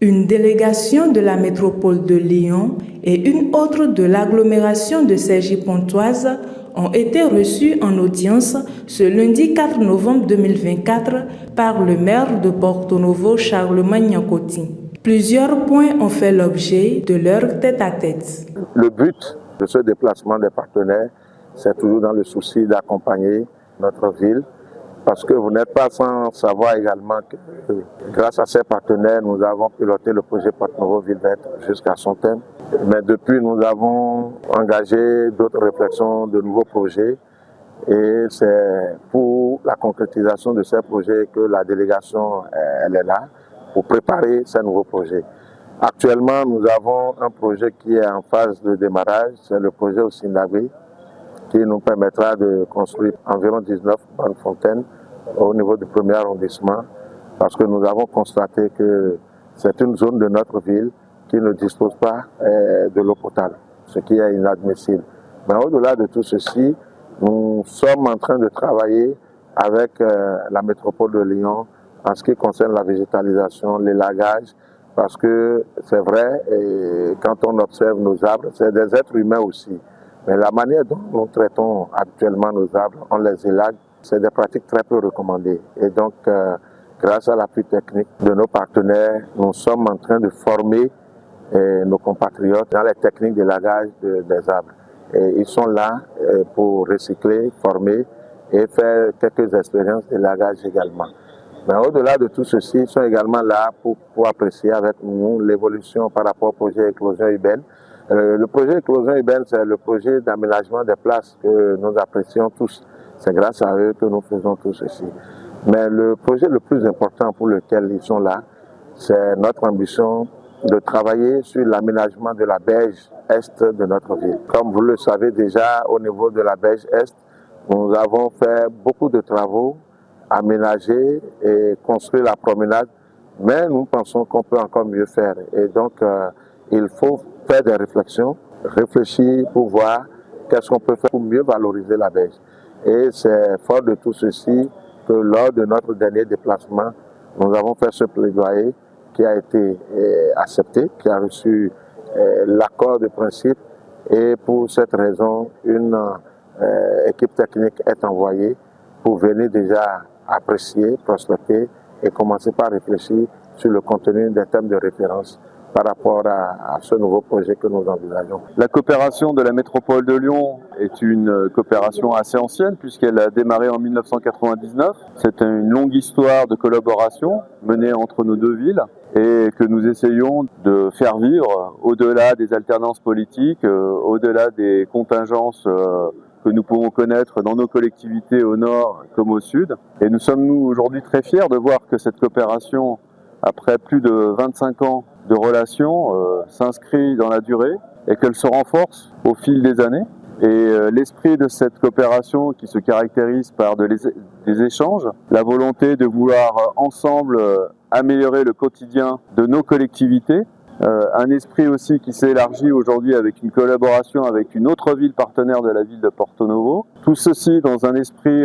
Une délégation de la métropole de Lyon et une autre de l'agglomération de Cergy-Pontoise ont été reçues en audience ce lundi 4 novembre 2024 par le maire de Porto-Novo, Charlemagne Niankoti. Plusieurs points ont fait l'objet de leur tête-à-tête. Le but de ce déplacement des partenaires, c'est toujours dans le souci d'accompagner notre ville, parce que vous n'êtes pas sans savoir également que grâce à ces partenaires, nous avons piloté le projet Porto-Novo Ville Verte jusqu'à son terme. Mais depuis, nous avons engagé d'autres réflexions de nouveaux projets et c'est pour la concrétisation de ces projets que la délégation elle est là pour préparer ces nouveaux projets. Actuellement, nous avons un projet qui est en phase de démarrage, c'est le projet au Sindabé, qui nous permettra de construire environ 19 bonnes fontaines au niveau du premier arrondissement, parce que nous avons constaté que c'est une zone de notre ville qui ne dispose pas de l'eau potable, ce qui est inadmissible. Mais au-delà de tout ceci, nous sommes en train de travailler avec la métropole de Lyon en ce qui concerne la végétalisation, l'élagage, parce que c'est vrai, et quand on observe nos arbres, c'est des êtres humains aussi. Mais la manière dont nous traitons actuellement nos arbres, on les élague, c'est des pratiques très peu recommandées. Et donc, grâce à l'appui technique de nos partenaires, nous sommes en train de former nos compatriotes dans les techniques d'élagage des arbres. Et ils sont là pour recycler, former et faire quelques expériences d'élagage également. Mais au-delà de tout ceci, ils sont également là pour apprécier avec nous l'évolution par rapport au projet Éclosion urbaine. Le projet Éclosion urbaine, c'est le projet d'aménagement des places que nous apprécions tous. C'est grâce à eux que nous faisons tout ceci. Mais le projet le plus important pour lequel ils sont là, c'est notre ambition de travailler sur l'aménagement de la berge est de notre ville. Comme vous le savez déjà, au niveau de la berge est, nous avons fait beaucoup de travaux, aménager et construire la promenade, mais nous pensons qu'on peut encore mieux faire. Et donc, il faut faire des réflexions, réfléchir pour voir qu'est-ce qu'on peut faire pour mieux valoriser la berge. Et c'est fort de tout ceci que lors de notre dernier déplacement, nous avons fait ce plaidoyer qui a été accepté, qui a reçu l'accord de principe. Et pour cette raison, une équipe technique est envoyée pour venir déjà apprécier, prospecter et commencer par réfléchir sur le contenu des thèmes de référence par rapport à ce nouveau projet que nous envisageons. La coopération de la métropole de Lyon est une coopération assez ancienne puisqu'elle a démarré en 1999. C'est une longue histoire de collaboration menée entre nos deux villes et que nous essayons de faire vivre au-delà des alternances politiques, au-delà des contingences que nous pouvons connaître dans nos collectivités au nord comme au sud. Et nous sommes aujourd'hui très fiers de voir que cette coopération, après plus de 25 ans de relations, s'inscrit dans la durée et qu'elle se renforce au fil des années. Et l'esprit de cette coopération qui se caractérise par des échanges, la volonté de vouloir ensemble améliorer le quotidien de nos collectivités, un esprit aussi qui s'est élargi aujourd'hui avec une collaboration avec une autre ville partenaire de la ville de Porto-Novo. Tout ceci dans un esprit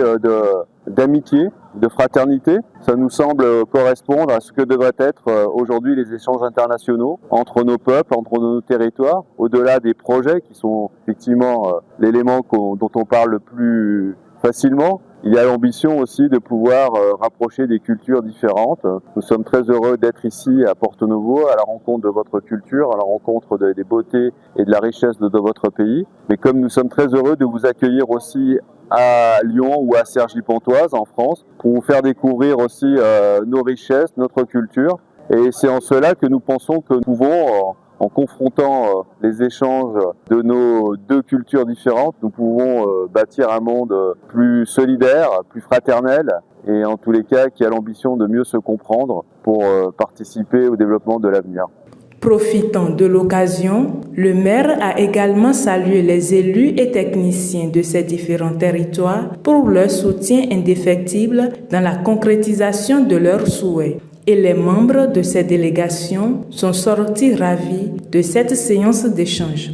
d'amitié, de fraternité. Ça nous semble correspondre à ce que devraient être aujourd'hui les échanges internationaux entre nos peuples, entre nos territoires, au-delà des projets qui sont effectivement l'élément dont on parle le plus facilement. Il y a l'ambition aussi de pouvoir rapprocher des cultures différentes. Nous sommes très heureux d'être ici à Porto-Novo, à la rencontre de votre culture, à la rencontre des beautés et de la richesse de votre pays. Mais comme nous sommes très heureux de vous accueillir aussi à Lyon ou à Cergy-Pontoise en France, pour vous faire découvrir aussi nos richesses, notre culture. Et c'est en cela que nous pensons que nous pouvons, en confrontant les échanges de nos deux cultures différentes, nous pouvons bâtir un monde plus solidaire, plus fraternel et en tous les cas qui a l'ambition de mieux se comprendre pour participer au développement de l'avenir. Profitant de l'occasion, le maire a également salué les élus et techniciens de ces différents territoires pour leur soutien indéfectible dans la concrétisation de leurs souhaits. Et les membres de ces délégations sont sortis ravis de cette séance d'échange.